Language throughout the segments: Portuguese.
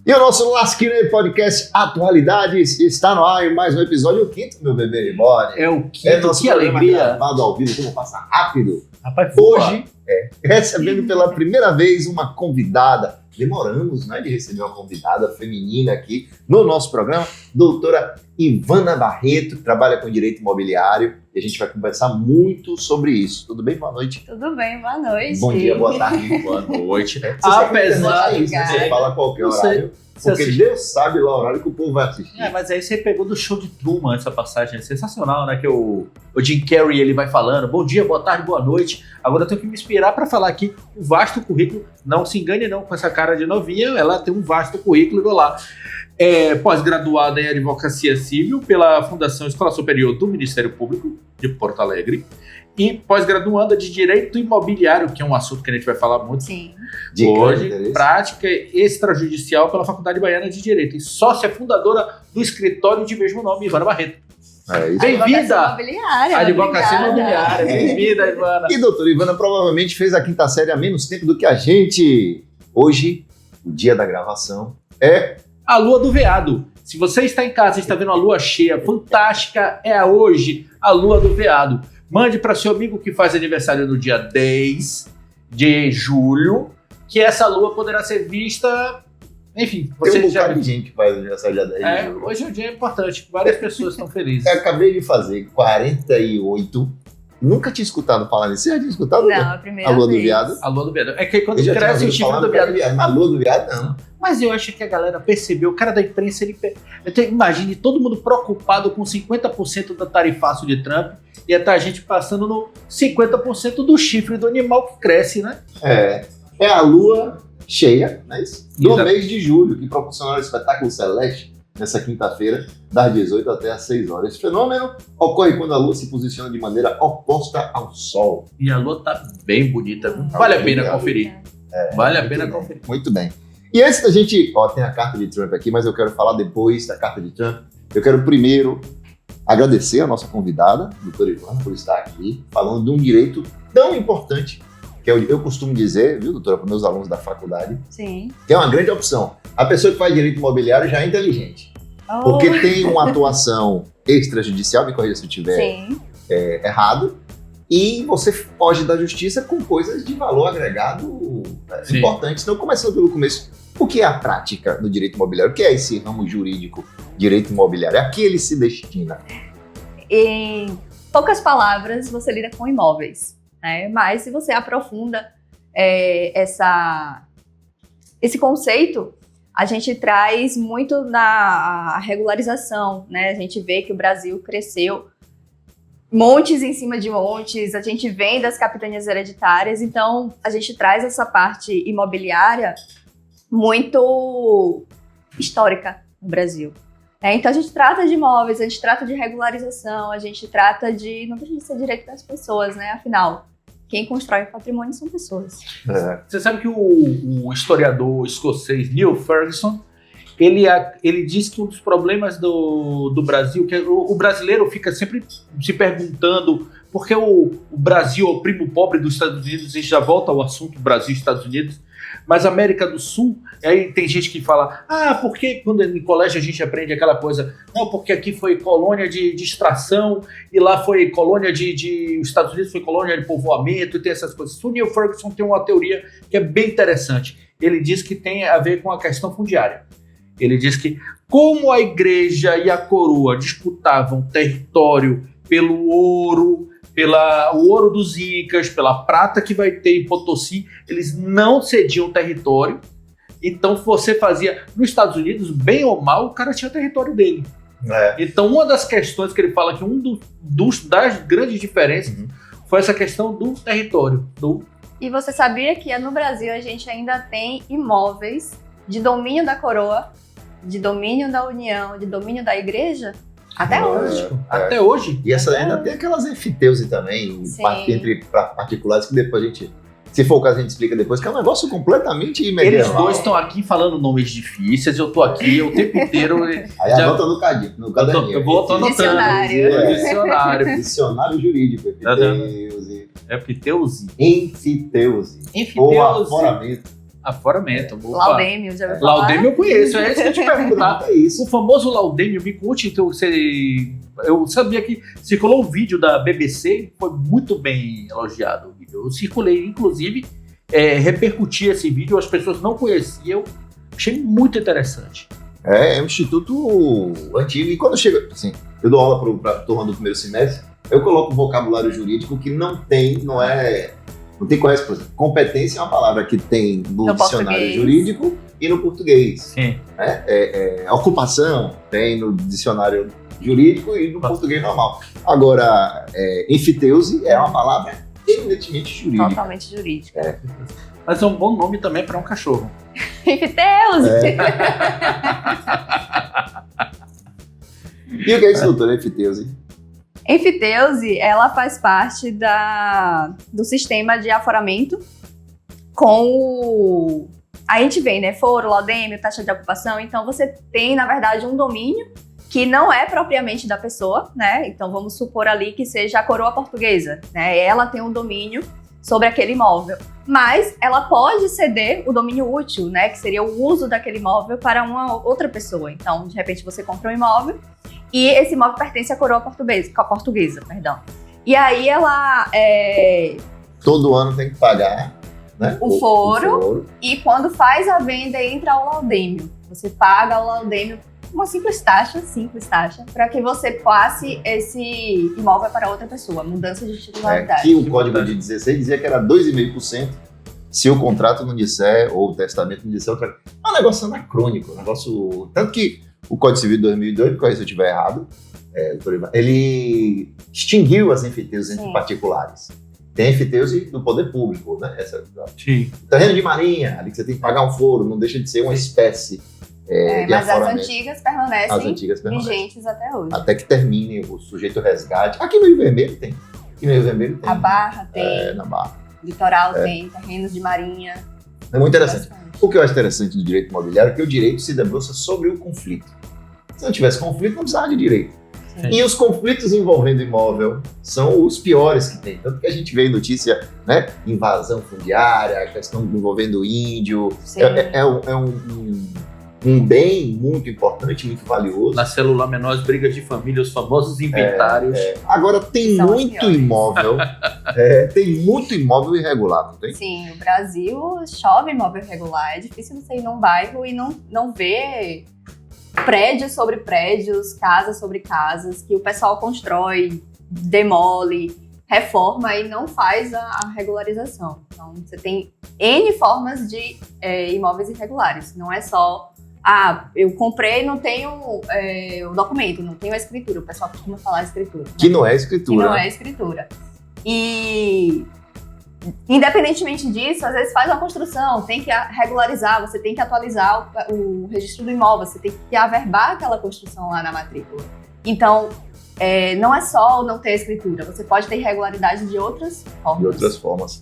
E o nosso Lasquinei Podcast Atualidades está no ar em mais um episódio, o quinto, meu bebê Reborn. É o quinto, que alegria. Gravado ao vivo, como passa rápido. Rapaz, Hoje, recebendo pela primeira vez uma convidada. Demoramos, né, de receber uma convidada feminina aqui no nosso programa, doutora Ivana Barreto, que trabalha com direito imobiliário, e a gente vai conversar muito sobre isso. Tudo bem? Boa noite. Tudo bem, boa noite. Bom dia, boa tarde. boa noite. Apesar disso, você fala qualquer horário, porque Deus sabe lá o horário que o povo vai assistir. Mas aí você pegou do show de Truman essa passagem, é sensacional, né? Que o Jim Carrey ele vai falando, bom dia, boa tarde, boa noite. Agora eu tenho que me inspirar para falar aqui o vasto currículo. Não se engane não com essa cara de novinha, ela tem um vasto currículo lá. Pós-graduada em Advocacia Civil pela Fundação Escola Superior do Ministério Público de Porto Alegre e pós-graduanda de Direito Imobiliário, que é um assunto que a gente vai falar muito hoje, prática extrajudicial pela Faculdade Baiana de Direito e sócia fundadora do escritório de mesmo nome, Ivana Barreto. Bem-vinda! Advocacia Imobiliária. Bem-vinda, Ivana. E doutora Ivana provavelmente fez a quinta série há menos tempo do que a gente. Hoje, o dia da gravação é a Lua do Veado. Se você está em casa e está vendo a lua cheia fantástica, é hoje a Lua do Veado. Mande para seu amigo que faz aniversário no dia 10 de julho, que essa lua poderá ser vista. Enfim, você tem um bocado de gente que faz aniversário dia 10 de julho. Hoje é um dia importante, várias pessoas estão felizes. Eu acabei de fazer 48. Nunca tinha escutado falar nisso. Você já tinha escutado? Não, a primeira vez. A Lua do Veado? A Lua do Veado. É que quando cresce o chifre do veado. A Lua do Veado, não. Mas eu acho que a galera percebeu, o cara da imprensa, imagine todo mundo preocupado com 50% da tarifaço de Trump e até a gente passando no 50% do chifre do animal que cresce, né? É a lua cheia, né? Do mês de julho, que proporcionou o espetáculo celeste nessa quinta-feira, das 18 até às 6 horas. Esse fenômeno ocorre quando a lua se posiciona de maneira oposta ao sol. E a lua tá bem bonita, vale a pena conferir. Vale a pena conferir. Muito bem. E antes da gente... tem a carta de Trump aqui, mas eu quero falar depois da carta de Trump. Eu quero primeiro agradecer a nossa convidada, doutora Ivana, por estar aqui, falando de um direito tão importante, que eu costumo dizer, viu, doutora, para meus alunos da faculdade, Sim. que é uma grande opção. A pessoa que faz direito imobiliário já é inteligente, porque tem uma atuação extrajudicial, me corrija se eu estiver errado, e você foge da justiça com coisas de valor agregado importantes. Então, começando pelo começo, o que é a prática do direito imobiliário? O que é esse ramo jurídico, direito imobiliário? A que ele se destina? Em poucas palavras, você lida com imóveis, né? Mas se você aprofunda esse conceito, a gente traz muito na regularização, né? A gente vê que o Brasil cresceu montes em cima de montes, a gente vem das capitanias hereditárias, então a gente traz essa parte imobiliária muito histórica no Brasil. Então a gente trata de imóveis, a gente trata de regularização, a gente trata de... não deixa de ser direito das pessoas, né? Afinal, quem constrói patrimônio são pessoas. Você sabe que o historiador escocês Neil Ferguson, ele diz que um dos problemas do Brasil, que o brasileiro fica sempre se perguntando por que o Brasil é o primo pobre dos Estados Unidos, a gente já volta ao assunto Brasil e Estados Unidos, mas América do Sul, aí tem gente que fala, porque quando em colégio a gente aprende aquela coisa, não, porque aqui foi colônia de extração e lá foi colônia os Estados Unidos foi colônia de povoamento e tem essas coisas. O Neil Ferguson tem uma teoria que é bem interessante. Ele diz que tem a ver com a questão fundiária. Ele diz que como a igreja e a coroa disputavam território pelo ouro, o ouro dos incas, pela prata que vai ter em Potosí, eles não cediam território. Então você fazia, nos Estados Unidos, bem ou mal, o cara tinha território dele. Então uma das questões que ele fala que das grandes diferenças foi essa questão do território. E você sabia que no Brasil a gente ainda tem imóveis de domínio da coroa, de domínio da União, de domínio da igreja? Até hoje. Até hoje. E essa ainda tem aquelas enfiteuse também, entre particulares, que depois a gente, se for o caso, a gente explica depois, que é um negócio completamente medieval. Eles dois estão aqui falando nomes difíceis, eu tô aqui o tempo inteiro. Aí anota no caderninho. Eu vou anotando. Dicionário jurídico, enfiteuse. Enfiteuse. Enfiteuse. Ou aforamento. Aforamento. Laudêmio, já ouviu falar? Laudêmio eu conheço, é isso que eu te perguntar. É isso. O famoso Laudêmio, me conte, então, eu sabia que circulou um vídeo da BBC, foi muito bem elogiado o vídeo. Eu circulei, inclusive, repercuti esse vídeo, as pessoas não conheciam, achei muito interessante. É um instituto antigo, e quando chega, assim, eu dou aula para a turma do primeiro semestre, eu coloco vocabulário jurídico que não tem correspondência. Competência é uma palavra que tem no dicionário português. Jurídico e no português. Sim. Ocupação tem no dicionário jurídico e no português normal. Agora, enfiteuse é uma palavra eminentemente jurídica. Totalmente jurídica. Mas é um bom nome também para um cachorro. Enfiteuse! E o que é isso, doutor? Enfiteuse? Enfiteuse, ela faz parte do sistema de aforamento com a gente vem, né? Foro, laudêmio, taxa de ocupação. Então, você tem, na verdade, um domínio que não é propriamente da pessoa, né? Então, vamos supor ali que seja a coroa portuguesa, né? Ela tem um domínio sobre aquele imóvel. Mas ela pode ceder o domínio útil, né? Que seria o uso daquele imóvel para uma outra pessoa. Então, de repente, você compra um imóvel e esse imóvel pertence à coroa portuguesa, perdão. E aí ela... Todo ano tem que pagar, né? O foro. E quando faz a venda, entra o laudêmio. Você paga o laudêmio, uma simples taxa, para que você passe esse imóvel para outra pessoa. Mudança de titularidade. Aqui o código de 16 dizia que era 2,5% se o contrato não disser, ou o testamento não disser outra coisa. É um negócio anacrônico, tanto que o Código Civil de 2002, corrija se eu estiver errado, ele extinguiu as enfiteusas entre particulares. Tem enfiteuse do poder público, né? Sim. Terreno de marinha, ali que você tem que pagar um foro, não deixa de ser uma espécie de mas aforamento. as antigas permanecem vigentes até hoje. Até que termine o sujeito resgate. Aqui no Rio Vermelho tem. A Barra tem. Na Barra. Litoral tem, terrenos de marinha. É muito interessante. O que eu acho interessante do direito imobiliário é que o direito se debruça sobre o conflito. Se não tivesse conflito, não precisava de direito. Sim. E os conflitos envolvendo imóvel são os piores que tem. Tanto que a gente vê em notícia, né? Invasão fundiária, a questão envolvendo índio. Um bem muito importante, muito valioso. Na célula menor, as brigas de família, os famosos inventários. Agora, tem muito imóvel. Tem muito imóvel irregular, não tem? Sim, o Brasil chove imóvel irregular. É difícil você ir num bairro e não ver prédios sobre prédios, casas sobre casas, que o pessoal constrói, demole, reforma e não faz a regularização. Então, você tem N formas de imóveis irregulares. Não é só, eu comprei e não tenho o documento, não tenho a escritura. O pessoal costuma falar escritura. Que não é escritura. Que não é escritura. E, independentemente disso, às vezes faz uma construção, tem que regularizar, você tem que atualizar o registro do imóvel, você tem que averbar aquela construção lá na matrícula. Então, não é só não ter escritura, você pode ter irregularidade de outras formas. De outras formas.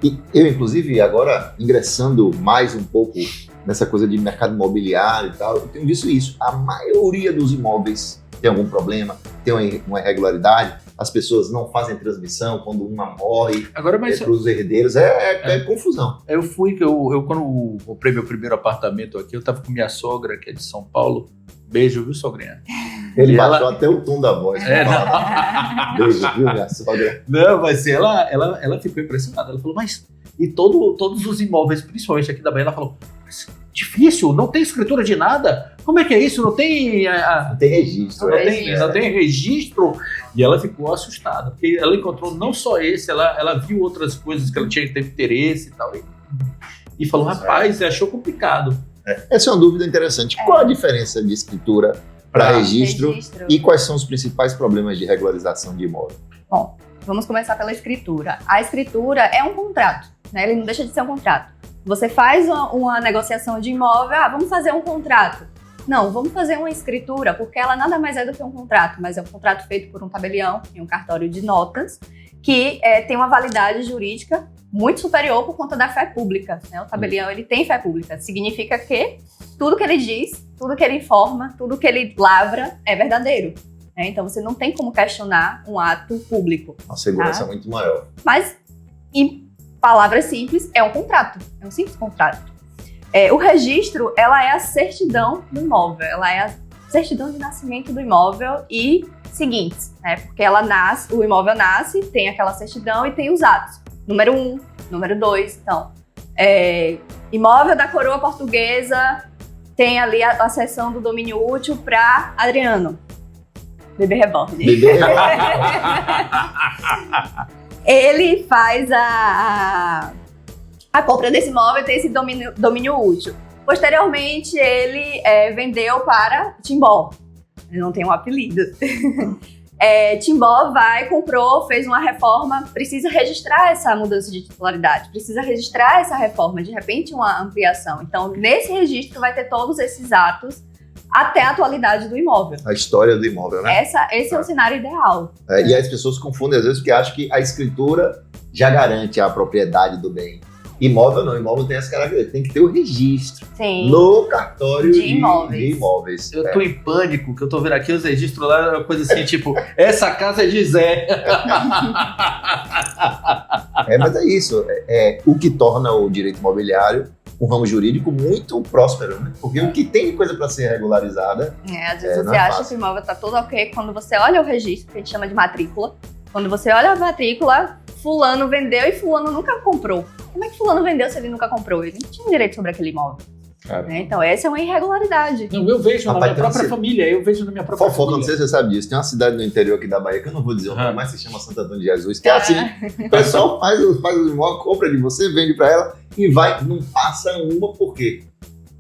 E eu, inclusive, agora ingressando mais um pouco nessa coisa de mercado imobiliário e tal, eu tenho visto isso. A maioria dos imóveis tem algum problema, tem uma irregularidade, as pessoas não fazem transmissão quando uma morre. Agora, para os herdeiros é confusão. Eu quando comprei meu primeiro apartamento aqui, eu tava com minha sogra, que é de São Paulo. Beijo, viu, sogrinha? Ele baixou até o tom da voz. Beijo, viu, minha sogra? Não, mas ela ficou impressionada. Ela falou, mas... E todos os imóveis, principalmente aqui da Bahia, ela falou, difícil, não tem escritura de nada? Como é que é isso? Não tem... Não tem registro. Não tem registro. E ela ficou assustada, porque ela encontrou não só esse, ela viu outras coisas que ela teve interesse e tal. E falou, rapaz, achou complicado. Essa é uma dúvida interessante. Qual a diferença de escritura para registro e quais são os principais problemas de regularização de imóvel? Bom, vamos começar pela escritura. A escritura é um contrato, né? Ele não deixa de ser um contrato. Você faz uma negociação de imóvel, vamos fazer um contrato. Não, vamos fazer uma escritura, porque ela nada mais é do que um contrato, mas é um contrato feito por um tabelião em um cartório de notas, que tem uma validade jurídica muito superior por conta da fé pública, né? O tabelião, ele tem fé pública. Significa que tudo que ele diz, tudo que ele informa, tudo que ele lavra é verdadeiro. Né? Então, você não tem como questionar um ato público. Uma segurança muito maior. Mas, palavras simples, é um contrato. É um simples contrato. O registro, ela é a certidão do imóvel. Ela é a certidão de nascimento do imóvel e seguintes, né? Porque o imóvel nasce, tem aquela certidão e tem os atos. Número 1, número 2, então. Imóvel da coroa portuguesa, tem ali a seção do domínio útil para Adriano. Bebê reborn. Ele faz a compra desse imóvel, tem esse domínio útil. Posteriormente, ele vendeu para Timbó. Ele não tem um apelido. Timbó comprou, fez uma reforma, precisa registrar essa mudança de titularidade, precisa registrar essa reforma, de repente uma ampliação. Então, nesse registro vai ter todos esses atos até a atualidade do imóvel. A história do imóvel, né? Esse é o cenário ideal. E as pessoas confundem às vezes porque acham que a escritura já garante a propriedade do bem. Imóvel não, imóvel tem essa característica, tem que ter o registro. Sim. No cartório de imóveis. Eu tô em pânico, que eu tô vendo aqui os registros lá, uma coisa assim, tipo, essa casa é de Zé. Mas é isso, o que torna o direito imobiliário um ramo jurídico muito próspero, né? Porque o que tem de coisa para ser regularizada... Às vezes você acha que o imóvel tá todo ok, quando você olha o registro, que a gente chama de matrícula, quando você olha a matrícula, fulano vendeu e fulano nunca comprou. Como é que fulano vendeu se ele nunca comprou? Ele não tinha direito sobre aquele imóvel. Então essa é uma irregularidade. Não, eu vejo na minha própria família, Fofoca, não sei se você sabe disso, tem uma cidade no interior aqui da Bahia, que eu não vou dizer o nome, mas se chama Santo Antônio de Jesus, que é assim, o pessoal faz os imóveis, compra de você, vende pra ela e não passa uma, por quê?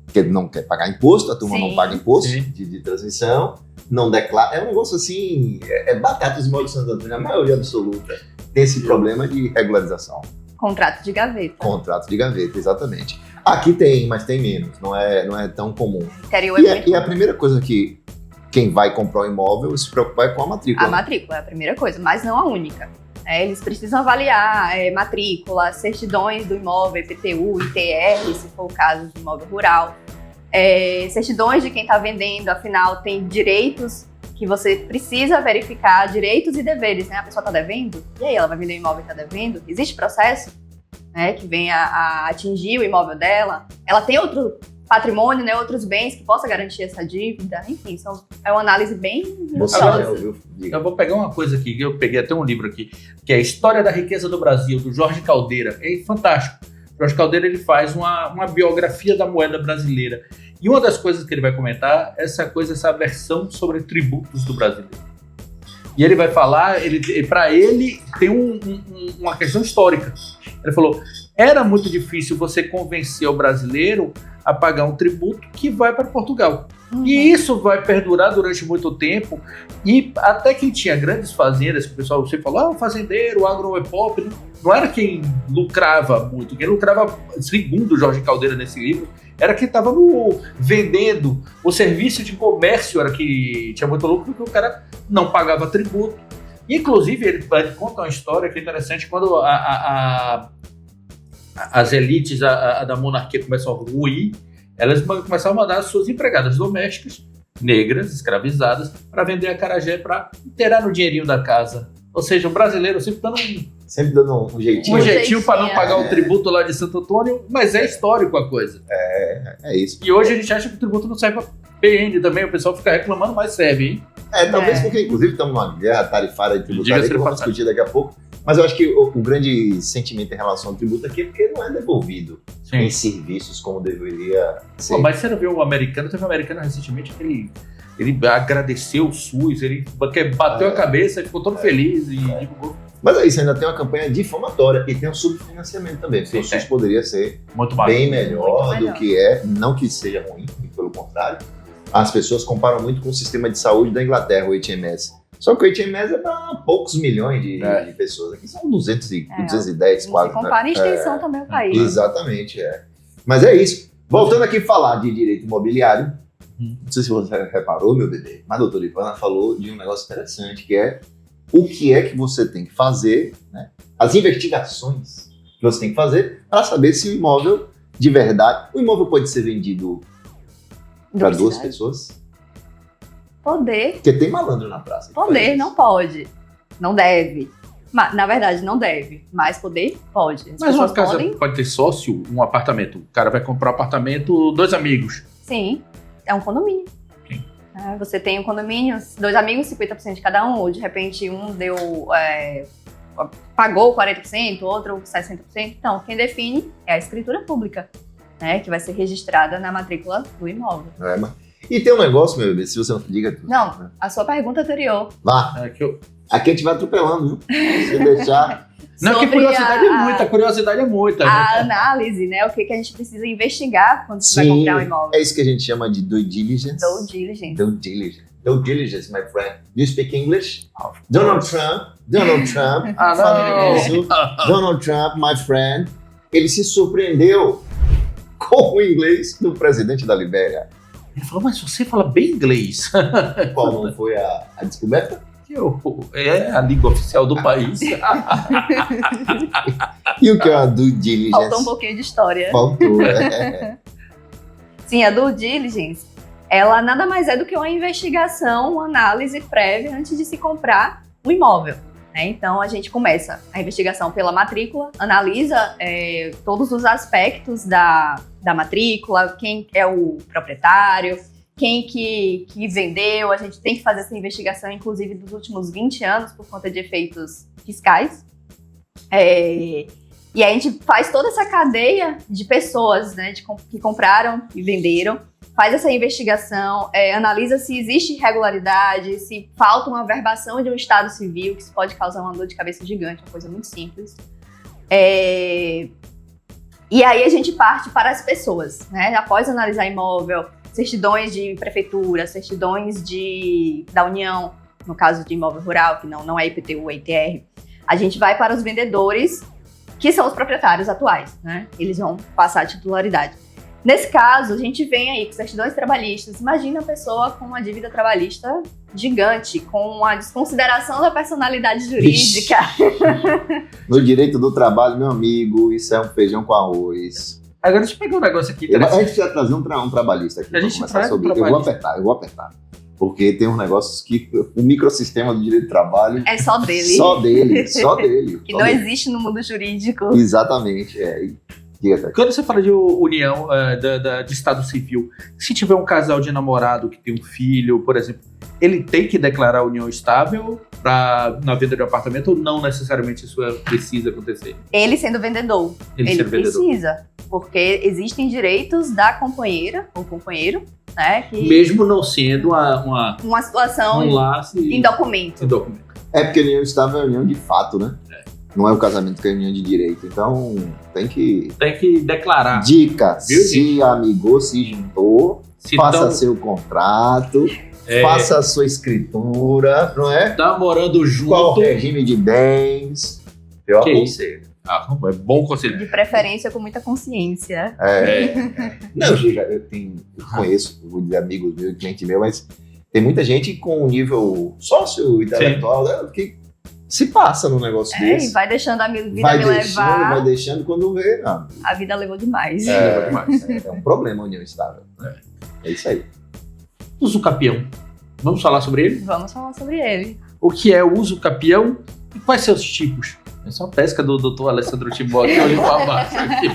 Porque não quer pagar imposto, a turma não paga imposto de transmissão, não declara, é um negócio assim, batata os imóveis de Santo Antônio, a maioria absoluta tem esse problema de regularização. Contrato de gaveta. Contrato de gaveta, exatamente. Aqui tem, mas tem menos, não é tão comum. Interior E a primeira coisa que quem vai comprar um imóvel se preocupa é com a matrícula. A matrícula é a primeira coisa, mas não a única. Eles precisam avaliar matrícula, certidões do imóvel, IPTU, ITR, se for o caso de imóvel rural. Certidões de quem está vendendo, afinal, tem direitos que você precisa verificar, direitos e deveres, né? A pessoa está devendo, e aí ela vai vender o imóvel e está devendo? Existe processo, né, que venha a atingir o imóvel dela? Ela tem outro patrimônio, né, outros bens que possa garantir essa dívida? Enfim, é uma análise bem minuciosa. Eu vou pegar uma coisa aqui, que eu peguei até um livro aqui, que é a História da Riqueza do Brasil, do Jorge Caldeira. É fantástico. O Jorge Caldeira ele faz uma biografia da moeda brasileira. E uma das coisas que ele vai comentar é essa versão sobre tributos do brasileiro. E ele vai falar, para ele tem uma questão histórica. Ele falou, era muito difícil você convencer o brasileiro a pagar um tributo que vai para Portugal. E isso vai perdurar durante muito tempo. E até quem tinha grandes fazendas, que o pessoal sempre falou, o fazendeiro, o agroepop, não era quem lucrava muito. Quem lucrava, segundo o Jorge Caldeira nesse livro, era quem estava vendendo. O serviço de comércio era que tinha muito lucro, porque o cara não pagava tributo. Inclusive, ele conta uma história que é interessante, quando as elites da monarquia começam a ruir, elas começaram a mandar as suas empregadas domésticas, negras, escravizadas, para vender acarajé, para inteirar no dinheirinho da casa. Ou seja, o brasileiro sempre dando um jeitinho. Um jeitinho para não pagar o tributo lá de Santo Antônio, mas é histórico a coisa. É isso. E hoje a gente acha que o tributo não serve para PN também, o pessoal fica reclamando, mas serve, hein? Talvez porque, inclusive, estamos numa guerra tarifária e tributária que vamos discutir daqui a pouco. Mas eu acho que o grande sentimento em relação ao tributo aqui é porque não é devolvido em serviços como deveria ser. Mas você não viu o americano? Teve um americano recentemente que ele agradeceu o SUS, ele bateu a cabeça, ficou todo feliz e divulgou. Mas é isso, ainda tem uma campanha difamatória e tem um subfinanciamento também. Porque o SUS poderia ser muito bem melhor do que é, não que seja ruim, pelo contrário. As pessoas comparam muito com o sistema de saúde da Inglaterra, o HMS. Só que o HMS é para poucos milhões de pessoas. Aqui são 210 quase. Se compara em extensão também o país. Exatamente, Mas é isso. Voltando aqui a falar de direito imobiliário, não sei se você reparou, meu bebê, mas a doutora Ivana falou de um negócio interessante, que é o que é que você tem que fazer, né? As investigações que você tem que fazer para saber se o imóvel, de verdade, o imóvel pode ser vendido para 2 pessoas. Poder. Porque tem malandro na praça. Poder, não pode. Não deve. Na verdade, não deve, mas poder pode. Mas uma casa pode ter sócio, um apartamento. O cara vai comprar um apartamento, 2 amigos. Sim, é um condomínio. Sim. Você tem um condomínio, 2 amigos, 50% de cada um, ou de repente um pagou 40%, outro 60%. Então, quem define é a escritura pública, né, que vai ser registrada na matrícula do imóvel. E tem um negócio, meu bebê, se você não diga tudo. Não, a sua pergunta anterior. Vá. Aqui a gente vai atropelando, viu? Se deixar. Não, que curiosidade é muita. A análise, né? O que a gente precisa investigar quando você vai comprar um imóvel. É isso que a gente chama de due diligence. Due diligence, my friend. Do you speak English? Donald Trump. Donald Trump, my friend. Ele se surpreendeu com o inglês do presidente da Libéria. Ele falou, mas você fala bem inglês. Qual não foi a descoberta? É a língua oficial do país. E o que é a due diligence? Faltou um pouquinho de história. Faltou, Sim, a due diligence, ela nada mais é do que uma investigação, uma análise prévia antes de se comprar um imóvel. Né? Então, a gente começa a investigação pela matrícula, analisa todos os aspectos da matrícula, quem é o proprietário, quem que vendeu. A gente tem que fazer essa investigação, inclusive, dos últimos 20 anos, por conta de efeitos fiscais. E aí a gente faz toda essa cadeia de pessoas, né, que compraram e venderam, faz essa investigação, analisa se existe irregularidade, se falta uma averbação de um estado civil, que isso pode causar uma dor de cabeça gigante, uma coisa muito simples. E aí a gente parte para as pessoas, né? Após analisar imóvel, certidões de prefeitura, certidões da União, no caso de imóvel rural, que não é IPTU, é ITR, a gente vai para os vendedores, que são os proprietários atuais, né? Eles vão passar a titularidade. Nesse caso, a gente vem aí com certidões trabalhistas. Imagina a pessoa com uma dívida trabalhista gigante, com a desconsideração da personalidade jurídica. No direito do trabalho, meu amigo, isso é um feijão com arroz. Agora deixa eu pegar um negócio aqui. A gente precisa trazer um trabalhista aqui. A gente traz sobre. Eu vou apertar. Porque tem uns negócios que o microsistema do direito do trabalho... É só dele. Só dele. Que não existe no mundo jurídico. Exatamente, Quando você fala de união de estado civil, se tiver um casal de namorado que tem um filho, por exemplo, ele tem que declarar união estável na venda de um apartamento ou não necessariamente isso precisa acontecer? Ele sendo vendedor. Ele precisa, porque existem direitos da companheira ou companheiro, né? Que mesmo não sendo uma situação em documento. É porque a união estável é a união de fato, né? Não é o casamento que é a união de direito. Então, tem que declarar. Dica, se amigou, se juntou, faça seu contrato, faça a sua escritura, não é? Tá morando junto. Qual o regime de bens? Eu aconselho. É bom conselho. De preferência com muita consciência. Não, eu conheço, vou dizer amigos meus, cliente meu, mas tem muita gente com um nível sócio-intelectual, né, que se passa num negócio desse. E vai deixando a vida levar. Vai deixando quando vê, não. A vida levou demais. É um problema a união estável. É isso aí. Uso capião. Vamos falar sobre ele? Vamos falar sobre ele. O que é o uso capião e quais são os tipos? Essa é uma pesca do Dr. Alessandro Timbó que olhou pra baixo aqui.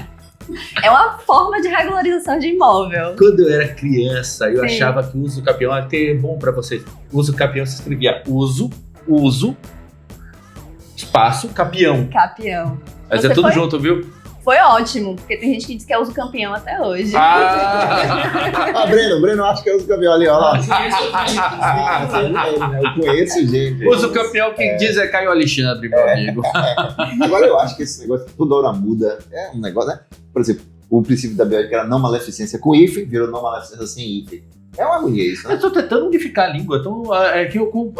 É uma forma de regularização de imóvel. Quando eu era criança, eu achava que o uso capião até é bom pra vocês. O uso capião se escrevia uso, espaço, capião. Mas Você é tudo junto, viu? Foi ótimo, porque tem gente que diz que é uso campeão até hoje. Breno acha que é uso campeão ali, ó lá. Eu conheço gente. Uso campeão, quem diz é Caio Alexandre, meu amigo. Agora eu acho que esse negócio toda hora muda. É um negócio, né? Por exemplo, o princípio da biótica era não maleficência com hífen, virou não maleficência sem hífen. É uma agonia isso, né? Eu tô tentando unificar a língua, então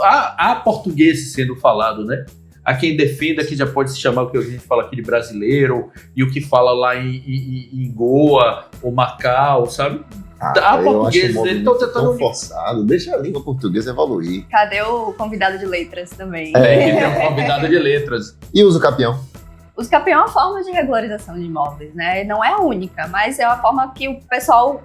há português sendo falado, né? Há quem defenda que já pode se chamar o que a gente fala aqui de brasileiro, e o que fala lá em Goa ou Macau, sabe? Há portugueses, eles estão tentando... forçado, deixa a língua portuguesa evoluir. Cadê o convidado de letras também? Tem um convidado de letras. E uso capião? Uso capião é uma forma de regularização de imóveis, né? Não é a única, mas é uma forma que o pessoal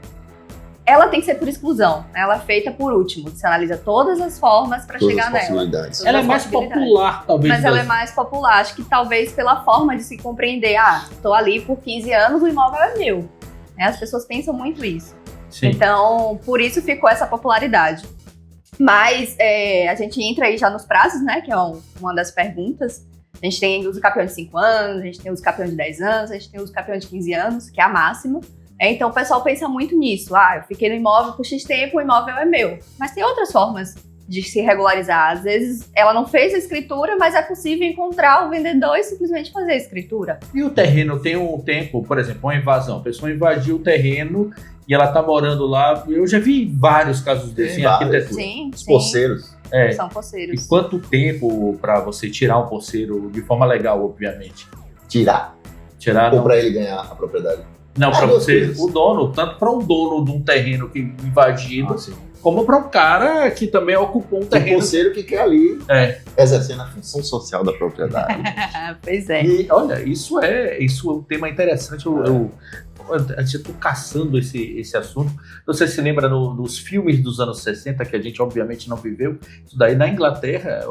ela tem que ser por exclusão, né? Ela é feita por último, você analisa todas as formas para chegar nela. Ela é mais popular, talvez. Mas ela é mais popular, acho que talvez pela forma de se compreender, tô ali por 15 anos, o imóvel é meu. Né? As pessoas pensam muito isso. Sim. Então, por isso ficou essa popularidade. Mas a gente entra aí já nos prazos, né? Que é uma das perguntas. A gente tem uso campeão de 5 anos, a gente tem uso campeão de 10 anos, a gente tem uso campeão de 15 anos, que é a máxima. Então o pessoal pensa muito nisso. Eu fiquei no imóvel por X tempo, o imóvel é meu. Mas tem outras formas de se regularizar. Às vezes ela não fez a escritura, mas é possível encontrar o vendedor e simplesmente fazer a escritura. E o terreno tem um tempo, por exemplo, uma invasão. A pessoa invadiu o terreno e ela tá morando lá. Eu já vi vários casos desses em arquitetura. Sim. Poceiros. São poceiros. E quanto tempo para você tirar um poceiro de forma legal, obviamente? Tirar? Ou para ele ganhar a propriedade? Não, para você, o dono, tanto para um dono de um terreno que invadido, como para um cara que também ocupou um terreno. Um poceiro que quer ali exercendo a função social da propriedade. Pois é. E olha, isso é um tema interessante. Eu estou caçando esse assunto. Você se lembra dos filmes dos anos 60, que a gente obviamente não viveu? Isso daí na Inglaterra,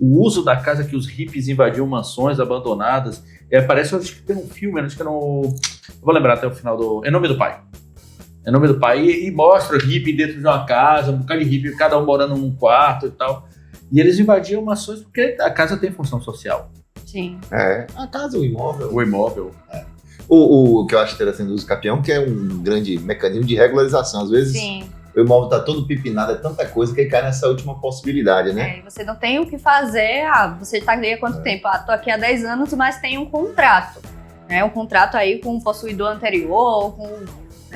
o uso da casa que os hippies invadiam mansões abandonadas. Parece, acho que tem um filme, acho que vou lembrar até o final Em Nome do Pai. Em Nome do Pai. E mostra hippie dentro de uma casa, um bocado de hippie, cada um morando num quarto e tal. E eles invadiam mansões porque a casa tem função social. Sim. A casa, o imóvel. O imóvel. O que eu acho interessante do uso capião, que é um grande mecanismo de regularização. Às vezes o imóvel está todo pipinado, é tanta coisa que cai nessa última possibilidade, né? Você não tem o que fazer. Você está ali há quanto tempo? Tô aqui há 10 anos, mas tem um contrato. Um contrato aí com o possuidor anterior, com,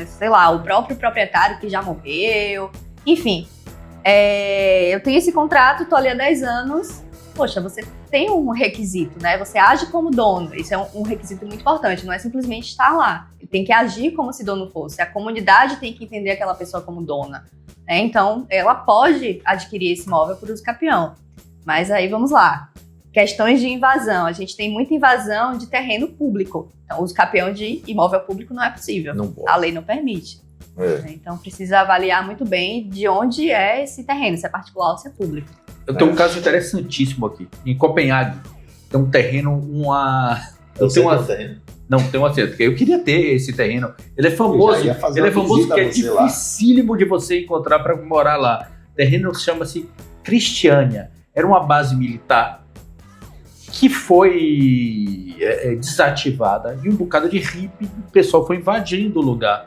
sei lá, o próprio proprietário que já morreu. Enfim, eu tenho esse contrato, tô ali há 10 anos. Poxa, você tem um requisito, né? Você age como dono. Isso é um requisito muito importante. Não é simplesmente estar lá. Tem que agir como se dono fosse. A comunidade tem que entender aquela pessoa como dona. Então, ela pode adquirir esse imóvel por uso capião. Mas aí, vamos lá. Questões de invasão. A gente tem muita invasão de terreno público. Então, uso capião de imóvel público não é possível. Não pode. A lei não permite. Então, precisa avaliar muito bem de onde é esse terreno, se é particular ou se é público. Eu tenho um caso interessantíssimo aqui. Em Copenhague, tem um terreno, terreno? Não, tem uma certa. Eu queria ter esse terreno. Ele é famoso. Ele é famoso porque é dificílimo de você encontrar para morar lá. O terreno chama-se Cristiânia. Era uma base militar que foi desativada e um bocado de hippie, o pessoal foi invadindo o lugar.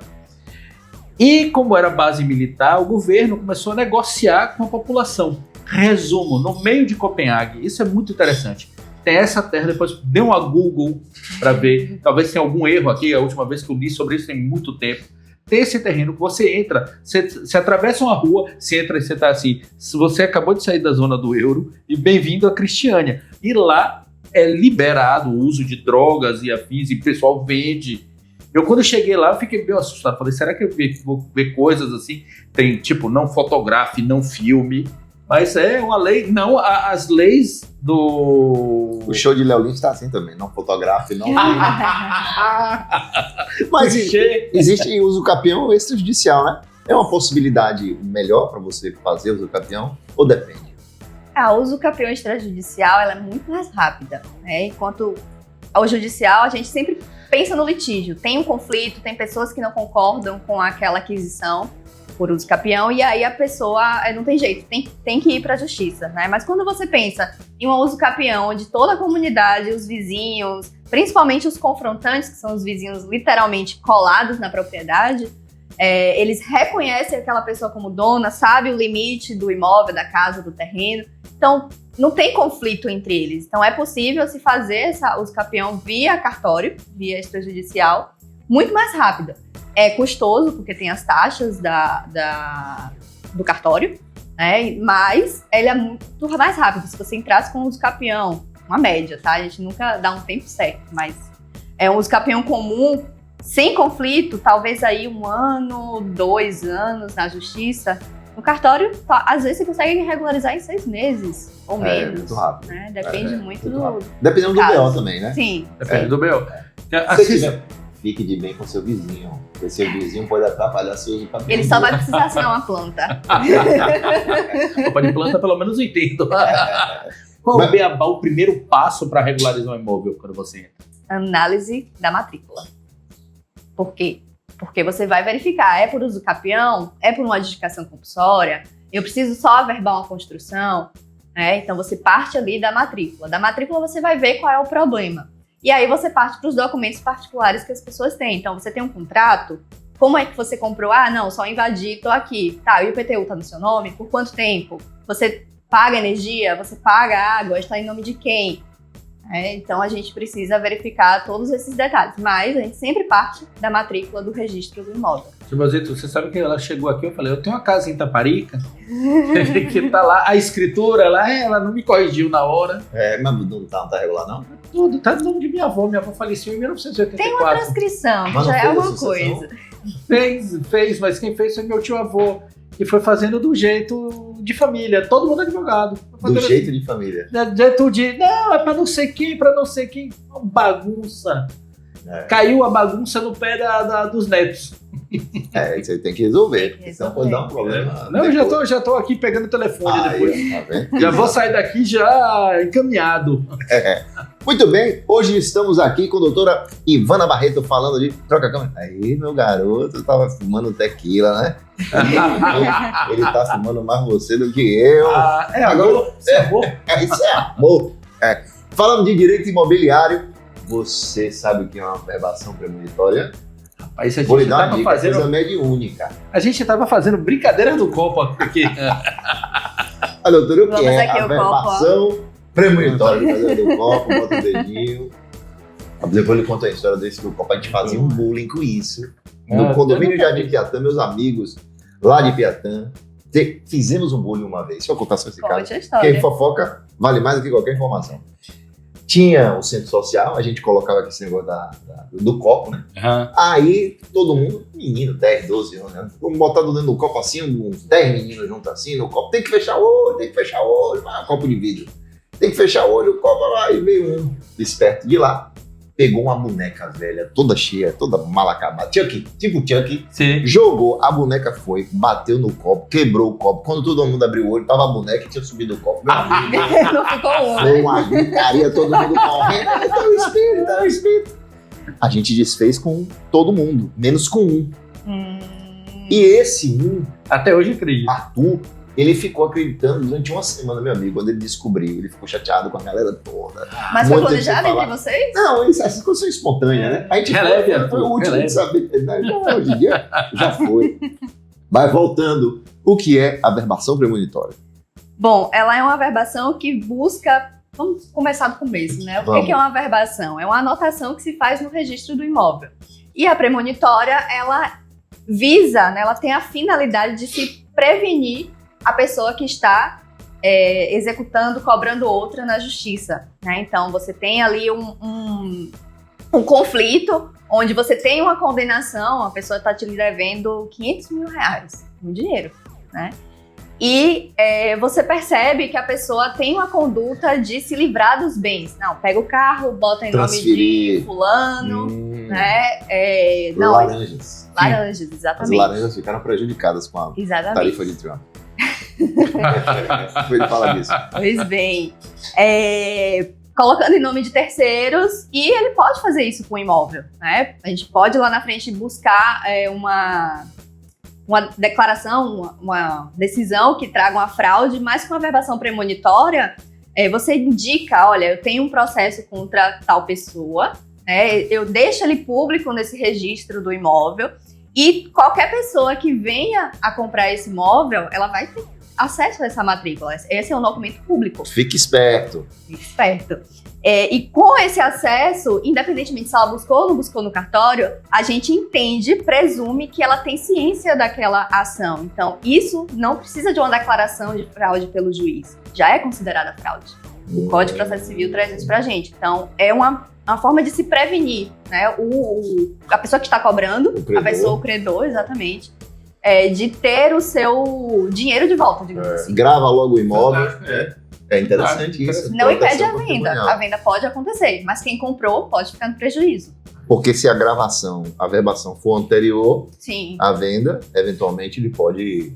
E como era base militar, o governo começou a negociar com a população. Resumo, no meio de Copenhague, isso é muito interessante. Tem essa terra, depois dê uma Google para ver, talvez tenha algum erro aqui, a última vez que eu li sobre isso tem muito tempo. Tem esse terreno que você entra, você atravessa uma rua, você entra e você tá assim, se você acabou de sair da zona do euro, e bem-vindo a Cristiânia. E lá é liberado o uso de drogas e afins, e o pessoal vende. Eu, quando cheguei lá, eu fiquei bem assustado. Falei, será que eu vou ver coisas assim? Tem, tipo, não fotografe, não filme. Mas é uma lei, não, as leis do... O show de Léo Lins está assim também, não fotografe, não filme. Mas existe uso capião extrajudicial, né? É uma possibilidade melhor para você fazer uso capião ou depende? A uso capião extrajudicial ela é muito mais rápida, né? Enquanto ao judicial a gente sempre pensa no litígio. Tem um conflito, tem pessoas que não concordam com aquela aquisição por uso capião, e aí a pessoa não tem jeito, tem que ir para a justiça, né? Mas quando você pensa em um uso capião, onde toda a comunidade, os vizinhos, principalmente os confrontantes, que são os vizinhos literalmente colados na propriedade, eles reconhecem aquela pessoa como dona, sabe o limite do imóvel, da casa, do terreno, então não tem conflito entre eles. Então é possível se fazer uso capião via cartório, via extrajudicial, muito mais rápido. É custoso, porque tem as taxas do cartório, né? Mas ele é muito mais rápido. Se você entrasse com um uso capião, uma média, tá? A gente nunca dá um tempo certo, mas é um uso capião comum, sem conflito, talvez aí 1 ano, 2 anos na justiça. No cartório, às vezes você consegue regularizar em 6 meses ou menos. Muito rápido. Né? Depende muito do Dependendo do caso. BO também, né? Sim. Depende do BO. fique de bem com seu vizinho, porque seu vizinho pode atrapalhar seu uso capital. Ele só vai precisar assinar uma planta. Opa, de planta pelo menos eu entendo. Qual é o beabá, o primeiro passo para regularizar um imóvel quando você entra? Análise da matrícula. Por quê? Porque você vai verificar, é por uso capião? É por uma adjudicação compulsória? Eu preciso só averbar uma construção? Então você parte ali da matrícula. Da matrícula você vai ver qual é o problema. E aí você parte para os documentos particulares que as pessoas têm. Então você tem um contrato, como é que você comprou? Ah, não, só invadi, tô aqui. Tá, e o IPTU tá no seu nome? Por quanto tempo? Você paga energia? Você paga água? Está em nome de quem? Então a gente precisa verificar todos esses detalhes. Mas a gente sempre parte da matrícula do registro do imóvel. Silvazito, você sabe que ela chegou aqui, eu falei, eu tenho uma casa em Taparica, que tá lá, a escritura, ela não me corrigiu na hora. Mas não tá regular, não? Tudo, tá no nome de minha avó faleceu em 1984. Tem uma transcrição, que já é uma coisa. Fez, mas quem fez foi meu tio-avô, que foi fazendo do jeito de família, todo mundo advogado. Do jeito de família. Jeito de, não, é pra não sei quem, uma bagunça. Caiu a bagunça no pé dos netos. Você tem que resolver, senão pode dar um problema. Não, eu já tô aqui pegando o telefone depois. Tá vendo? Já vou sair daqui já encaminhado. Muito bem, hoje estamos aqui com a doutora Ivana Barreto falando de... Troca a câmera. Aí, meu garoto, tava fumando tequila, né? Ele tá fumando mais você do que eu. Agora, isso é amor. Isso é amor. Falando de direito imobiliário, você sabe o que é uma averbação premonitória? Rapaz, vou lhe dar uma dica, coisa mediúnica. A gente tava fazendo brincadeira do copo aqui. A doutora, o que é averbação premonitória? Fazer do copo, bota o dedinho. Depois ele conta a história desse do copo. A gente fazia um bullying com isso. No condomínio Jardim Piatã, meus amigos lá de Piatã, fizemos um bullying uma vez. Deixa eu contar só esse caso. Quem fofoca vale mais do que qualquer informação. Tinha um centro social, a gente colocava aqui esse negócio do copo, né? Aí todo mundo, menino, 10, 12 anos, né? Vamos botar dentro do copo assim, uns 10 meninos juntos assim no copo. Tem que fechar o olho, copo de vidro. Tem que fechar o olho, o copo lá. E veio um esperto de lá, pegou uma boneca velha, toda cheia, toda mal acabada. Chucky, tipo Chucky. Sim. Jogou, a boneca foi, bateu no copo, quebrou o copo. Quando todo mundo abriu o olho, tava a boneca e tinha subido o copo. Não ficou um, foi uma gritaria, todo mundo correndo. Tá o espírito. A gente desfez com todo mundo, menos com um. E esse um, até hoje acredito. Arthur, ele ficou acreditando durante uma semana, meu amigo. Quando ele descobriu, ele ficou chateado com a galera toda. Mas foi planejado entre vocês? Não, essas coisas são espontâneas, né? A gente foi o último de saber. Não, hoje em dia já foi. Mas voltando, o que é averbação premonitória? Bom, ela é uma averbação que busca... Vamos começar do começo, né? O que é uma averbação? É uma anotação que se faz no registro do imóvel. E a premonitória, ela visa, né? Ela tem a finalidade de se prevenir a pessoa que está executando, cobrando outra na justiça, né? Então, você tem ali um conflito onde você tem uma condenação, a pessoa está te devendo R$500 mil, um dinheiro, né? E você percebe que a pessoa tem uma conduta de se livrar dos bens. Não, pega o carro, bota em nome de fulano, né? Laranjas. Laranjas, exatamente. As laranjas ficaram prejudicadas com a tarifa de Trump. Foi ele falar disso. Pois bem, colocando em nome de terceiros, e ele pode fazer isso com o imóvel, né? A gente pode lá na frente buscar uma declaração, uma decisão que traga uma fraude, mas com a averbação premonitória, você indica, olha, eu tenho um processo contra tal pessoa, né? Eu deixo ele público nesse registro do imóvel, e qualquer pessoa que venha a comprar esse imóvel, ela vai ter acesso a essa matrícula. Esse é um documento público. Fique esperto. Fique esperto. E com esse acesso, independentemente se ela buscou ou não buscou no cartório, a gente entende, presume que ela tem ciência daquela ação. Então, isso não precisa de uma declaração de fraude pelo juiz. Já é considerada fraude. O Código de Processo Civil traz isso pra gente. Então, é uma forma de se prevenir, né? A pessoa que está cobrando, o credor, exatamente, de ter o seu dinheiro de volta, digamos assim. Grava logo o imóvel. É interessante isso. Não impede a venda. A venda pode acontecer, mas quem comprou pode ficar no prejuízo. Porque se a verbação for anterior Sim. à venda, eventualmente ele pode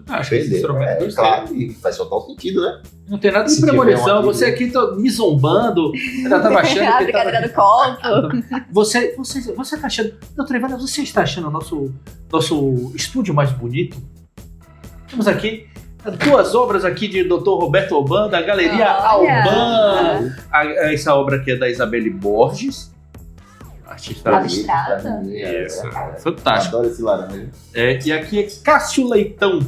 Acho que esse instrumento claro, e faz total sentido, né? Não tem nada de premonição. Você aqui tá me zombando, já tava achando a brincadeira do copo. Você tá achando... Doutor Ivana, você está achando o nosso estúdio mais bonito? Temos aqui 2 obras aqui de Dr. Roberto Alban, da Galeria Alban. Essa obra aqui é da Isabelle Borges. Artista abstrata. Fantástico. Adoro esse laranja. E aqui é Cássio Leitão.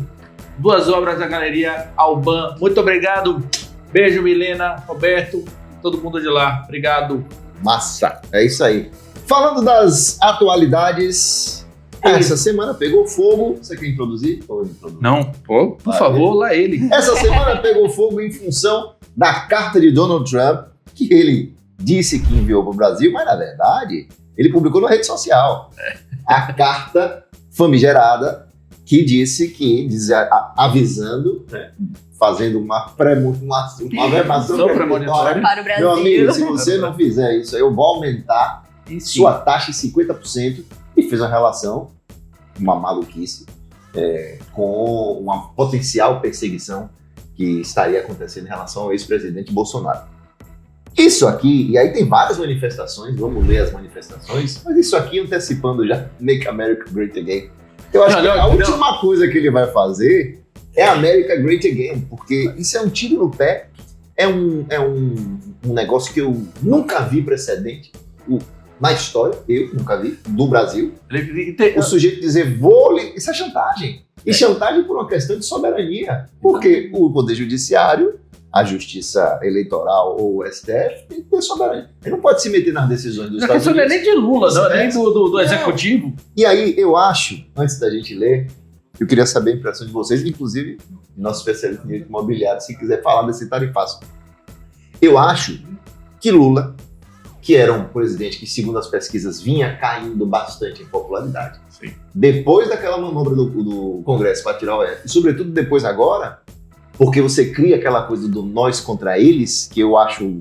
2 obras da Galeria Alban. Muito obrigado. Beijo, Milena, Roberto, todo mundo de lá. Obrigado. Massa. É isso aí. Falando das atualidades, essa semana pegou fogo. Você quer introduzir? Não, por favor, lá ele. Essa semana pegou fogo em função da carta de Donald Trump, que ele disse que enviou para o Brasil, mas na verdade ele publicou na rede social. A carta famigerada que disse que, avisando, fazendo uma verbação premonitória para o Brasil. Meu amigo, se você não fizer isso, eu vou aumentar sua taxa em 50%, e fez uma relação, uma maluquice, com uma potencial perseguição que estaria acontecendo em relação ao ex-presidente Bolsonaro. Isso aqui, e aí tem várias manifestações, vamos ler as manifestações, mas isso aqui antecipando já Make America Great Again. Eu acho que a última coisa que ele vai fazer é America Great Again, porque isso é um tiro no pé, é um negócio que eu nunca vi precedente na história, eu nunca vi, do Brasil. O sujeito dizer, isso é chantagem. E chantagem por uma questão de soberania, porque o Poder Judiciário, a Justiça Eleitoral ou o STF tem que ter soberania. Ele não pode se meter nas decisões dos Estados Unidos. Não é nem de Lula, não é nem do Executivo. E aí, eu acho, antes da gente ler, eu queria saber a impressão de vocês, inclusive, nosso especialista em direito imobiliário, se quiser falar desse tarifaço. Eu acho que Lula, que era um presidente que, segundo as pesquisas, vinha caindo bastante em popularidade, sim, depois daquela manobra do Congresso para tirar o F, e sobretudo depois agora, porque você cria aquela coisa do nós contra eles, que eu acho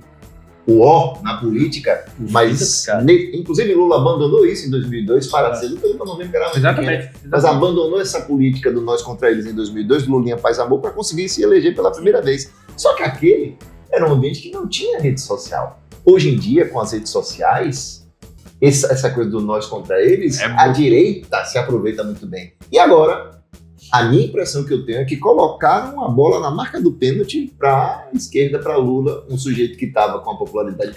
o ó na política, mas inclusive Lula abandonou isso em 2002, para ser, eu não lembro que era exatamente. Mas abandonou essa política do nós contra eles em 2002, Lulinha Paz Amor, para conseguir se eleger pela primeira vez. Só que aquele era um ambiente que não tinha rede social. Hoje em dia, com as redes sociais, essa coisa do nós contra eles, a direita se aproveita muito bem. E agora, a minha impressão que eu tenho é que colocaram a bola na marca do pênalti para a esquerda, para Lula, um sujeito que estava com a popularidade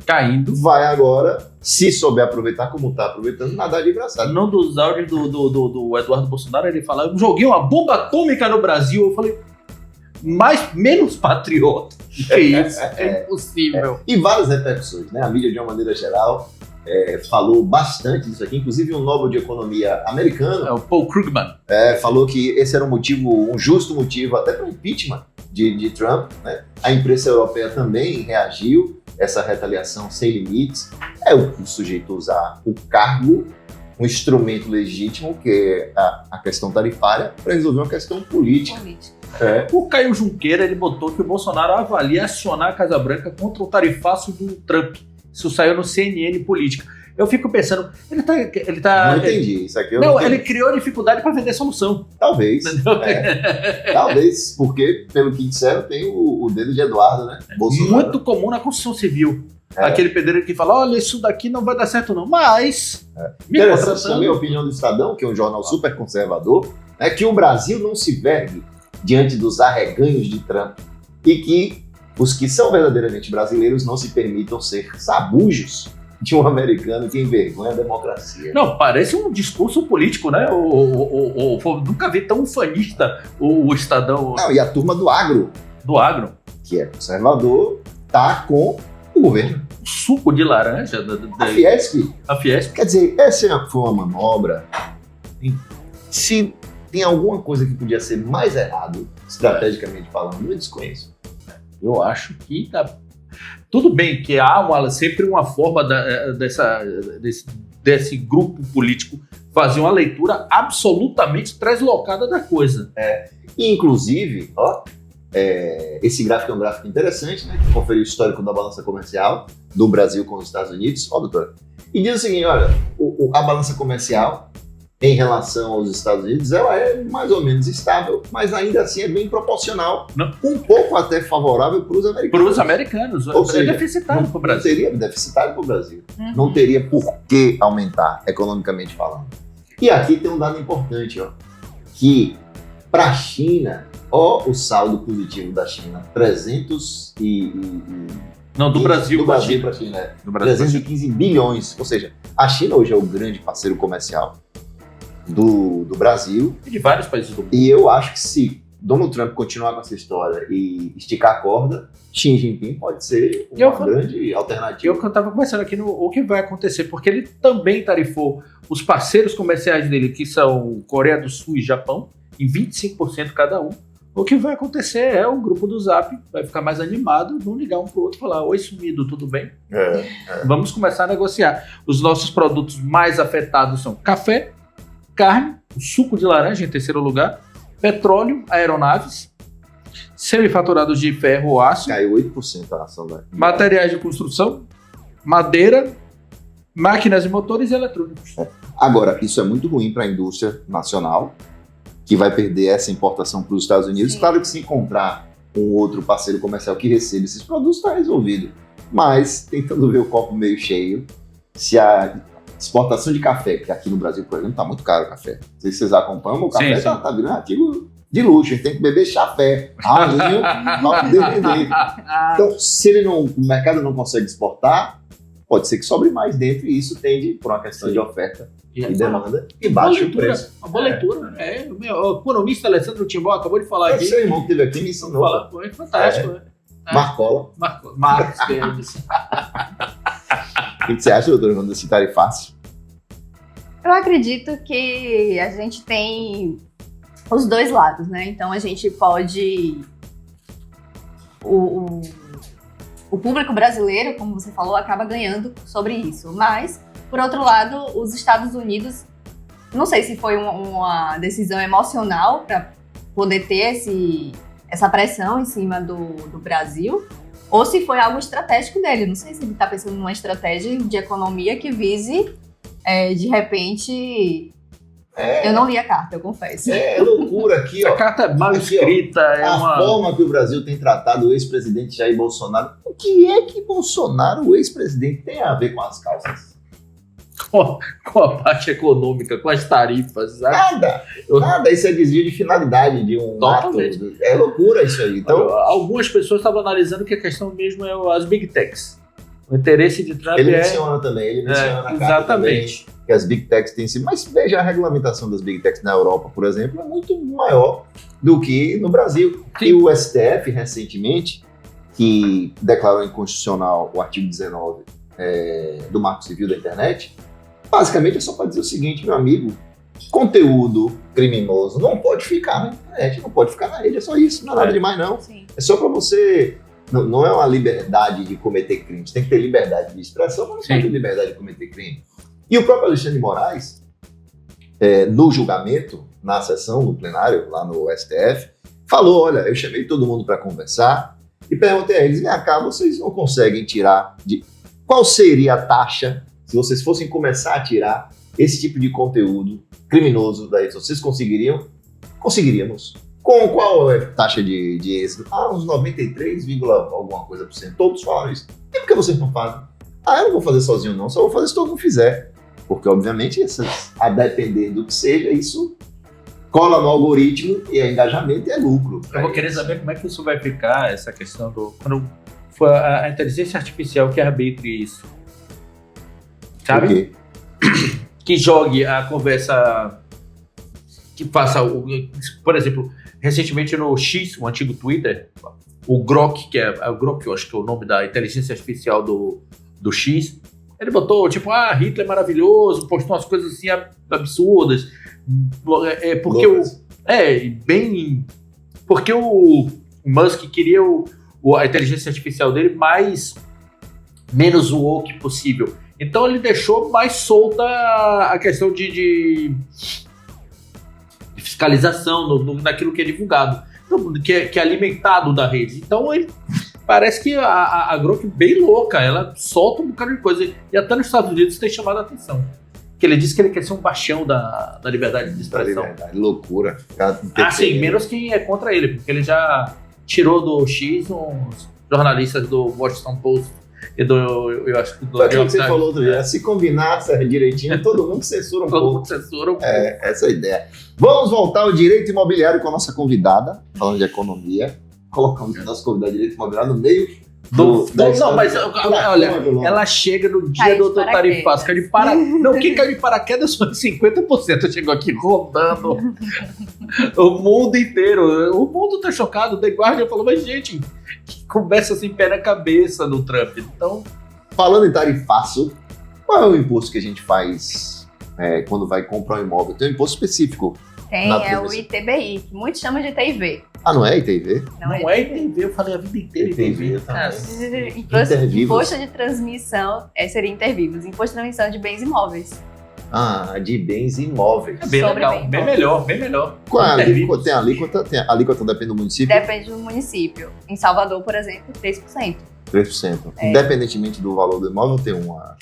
caindo, vai agora, se souber aproveitar como está aproveitando, nadar de braçada. Num dos áudios do Eduardo Bolsonaro, ele fala, eu joguei uma bomba atômica no Brasil. Eu falei, menos patriota que isso, é impossível. E várias repercussões, né? A mídia, de uma maneira geral, falou bastante disso aqui, inclusive um Nobel de Economia americano, o Paul Krugman, falou que esse era um justo motivo até para o impeachment de Trump, né? A imprensa europeia também reagiu, essa retaliação sem limites, o sujeito usar o cargo, um instrumento legítimo, que é a questão tarifária, para resolver uma questão política. O Caio Junqueira, ele botou que o Bolsonaro avalia acionar a Casa Branca contra o tarifaço do Trump. Isso saiu no CNN Política. Eu fico pensando, ele tá... Não entendi, isso aqui eu não entendi. Ele criou dificuldade para vender solução. Talvez. Talvez, porque, pelo que disseram, tem o dedo de Eduardo, né? Bolsonaro. Muito comum na construção civil. Aquele pedreiro que fala, olha, isso daqui não vai dar certo não, mas... Interessante também a opinião do Estadão, que é um jornal super conservador, é que o Brasil não se vergue diante dos arreganhos de Trump e que os que são verdadeiramente brasileiros não se permitam ser sabujos de um americano que envergonha a democracia. Não, parece um discurso político, né? Nunca vi tão ufanista o Estadão. Não, e a turma do agro. Do agro. Que é conservador, tá com o governo. O suco de laranja. A Fiesp. Quer dizer, essa foi uma manobra. Se tem alguma coisa que podia ser mais errado, estrategicamente falando, eu desconheço. Eu acho que tudo bem que há sempre uma forma desse grupo político fazer uma leitura absolutamente translocada da coisa. Inclusive, esse gráfico é um gráfico interessante, né? Que confere o histórico da balança comercial do Brasil com os Estados Unidos. Ó, doutora. E diz o seguinte, olha, a balança comercial em relação aos Estados Unidos, ela é mais ou menos estável, mas ainda assim é bem proporcional, um pouco até favorável para os americanos. Para os americanos, ou seja, deficitário para o Brasil. Não teria deficitário para o Brasil. Não teria por que aumentar, economicamente falando. E aqui tem um dado importante, ó, que para a China, ó, o saldo positivo da China, 300 Não, do Brasil. Do Brasil para a China, né? 315 bilhões. Ou seja, a China hoje é o grande parceiro comercial do Brasil. E de vários países do mundo. E eu acho que se Donald Trump continuar com essa história e esticar a corda, Xi Jinping pode ser uma grande alternativa. Eu estava conversando aqui o que vai acontecer, porque ele também tarifou os parceiros comerciais dele, que são Coreia do Sul e Japão, em 25% cada um. O que vai acontecer é o grupo do Zap vai ficar mais animado, vão ligar um pro outro e falar: oi, sumido, tudo bem? Vamos começar a negociar. Os nossos produtos mais afetados são café, carne, o suco de laranja em terceiro lugar, petróleo, aeronaves, semifaturados de ferro ou aço, caiu 8% a ação da materiais de construção, madeira, máquinas e motores e eletrônicos. Agora, isso é muito ruim para a indústria nacional, que vai perder essa importação para os Estados Unidos. Sim. Claro que se encontrar um outro parceiro comercial que receba esses produtos, está resolvido. Mas, tentando ver o copo meio cheio, se a exportação de café, que aqui no Brasil, por exemplo, está muito caro o café. Não sei se vocês acompanham, o café está virando artigo de luxo, a gente tem que beber chafé, ralinho, para poder vender. Então, se o mercado não consegue exportar, pode ser que sobre mais dentro, e isso tende por uma questão de oferta e demanda, e baixa o preço. Uma boa leitura. O meu economista Alessandro Timbó acabou de falar aqui. Seu irmão que teve aqui me ensinou. Foi fantástico. Marcola. Marcos Mendes. O que você acha, doutor, desse tarifácio? Eu acredito que a gente tem os dois lados, né? Então a gente pode... O público brasileiro, como você falou, acaba ganhando sobre isso. Mas, por outro lado, os Estados Unidos, não sei se foi uma decisão emocional para poder ter essa pressão em cima do Brasil, ou se foi algo estratégico dele. Não sei se ele está pensando numa estratégia de economia que vise, de repente... Eu não li a carta, eu confesso. É loucura aqui, ó. A carta é mal escrita. A forma que o Brasil tem tratado o ex-presidente Jair Bolsonaro. O que é que Bolsonaro, o ex-presidente, tem a ver com as calças? Com a parte econômica, com as tarifas. Nada. Isso é desvio de finalidade de um ato. É loucura isso aí. Então, algumas pessoas estavam analisando que a questão mesmo é as Big Techs. O interesse de Trump ele menciona também na carta exatamente. Também, que as Big Techs têm sido... Mas veja, a regulamentação das Big Techs na Europa, por exemplo, é muito maior do que no Brasil. Sim. E o STF, recentemente, que declarou inconstitucional o artigo 19 do Marco Civil da Internet, basicamente é só para dizer o seguinte, meu amigo, conteúdo criminoso não pode ficar na internet, não pode ficar na rede, é só isso, não é nada demais não. Sim. É só para você... Não é uma liberdade de cometer crimes, tem que ter liberdade de expressão, mas não tem liberdade de cometer crime. E o próprio Alexandre de Moraes, no julgamento, na sessão, no plenário, lá no STF, falou, olha, eu chamei todo mundo para conversar e perguntei a eles, vem cá, vocês não conseguem tirar qual seria a taxa se vocês fossem começar a tirar esse tipo de conteúdo criminoso da rede social? Vocês conseguiriam? Conseguiríamos. Com qual é a taxa de êxito? Uns 93, alguma coisa por cento. Todos falam isso. E por que vocês não fazem? Eu não vou fazer sozinho não, só vou fazer se todo mundo fizer. Porque, obviamente, a depender do que seja, isso cola no algoritmo e é engajamento e é lucro. Eu vou querer saber como é que isso vai ficar, essa questão quando for a inteligência artificial que arbitre isso. Sabe? Por quê? Que jogue a conversa... Que faça, por exemplo, recentemente no X, o antigo Twitter, o Grok, o Grok, eu acho que é o nome da inteligência artificial do X, ele botou, tipo, Hitler é maravilhoso, postou umas coisas assim absurdas, porque o Musk queria a inteligência artificial dele menos woke possível. Então ele deixou mais solta a questão de fiscalização naquilo que é divulgado. que é alimentado da rede. Então ele parece que a Grok é bem louca, ela solta um bocado de coisa. E até nos Estados Unidos tem chamado a atenção. Que ele disse que ele quer ser um bastião da liberdade de expressão. Loucura. Sim, menos quem é contra ele, porque ele já tirou do X uns jornalistas do Washington Post e eu acho que do New York Times. Você falou outro dia, se combinar direitinho, todo mundo censura um pouco. Todo mundo censura um pouco. Essa é a ideia. Vamos voltar ao direito imobiliário com a nossa convidada, falando de economia. Colocamos a nossa convidada de direito imobiliário no meio não, mas olha, ela chega no dia do tarifaço, caiu de paraquedas. Não, quem caiu de paraquedas foi 50%. Chegou aqui rodando o mundo inteiro. O mundo tá chocado. O The Guardian falou, mas gente, que conversa sem pé na cabeça no Trump. Então, falando em tarifaço, qual é o imposto que a gente faz quando vai comprar um imóvel? Tem um imposto específico. Tem, é o ITBI, que muitos chamam de ITIV. Ah, não é ITV? Não é ITV, eu falei a vida inteira ITV. Imposto de transmissão seria Intervivos. Imposto de transmissão de bens imóveis. De bens imóveis. É bem legal, bem melhor. Qual é a alíquota? Tem a alíquota depende do município? Depende do município. Em Salvador, por exemplo, 3%. 3%. Independentemente do valor do imóvel, tem uma...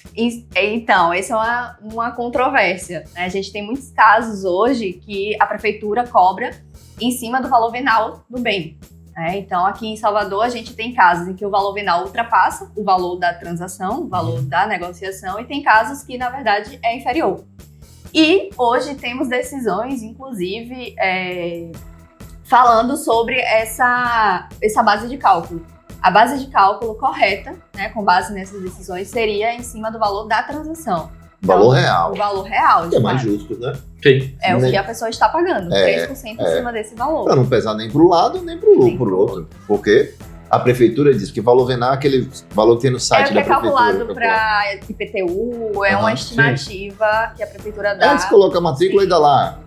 Então, essa é uma controvérsia, né? A gente tem muitos casos hoje que a prefeitura cobra em cima do valor venal do bem. Então, aqui em Salvador, a gente tem casos em que o valor venal ultrapassa o valor da transação, o valor da negociação, e tem casos que, na verdade, é inferior. E hoje temos decisões, inclusive, falando sobre essa base de cálculo. A base de cálculo correta, né, com base nessas decisões, seria em cima do valor da transação. Valor real. O valor real. Que é mais justo, né? Sim. É o que a pessoa está pagando, 3% em cima desse valor. Para não pesar nem para o lado, nem para o outro. Porque a prefeitura diz que valor venal é aquele valor que tem no site da prefeitura. É calculado para IPTU, é uma estimativa que a prefeitura dá. Antes coloca a matrícula e dá lá.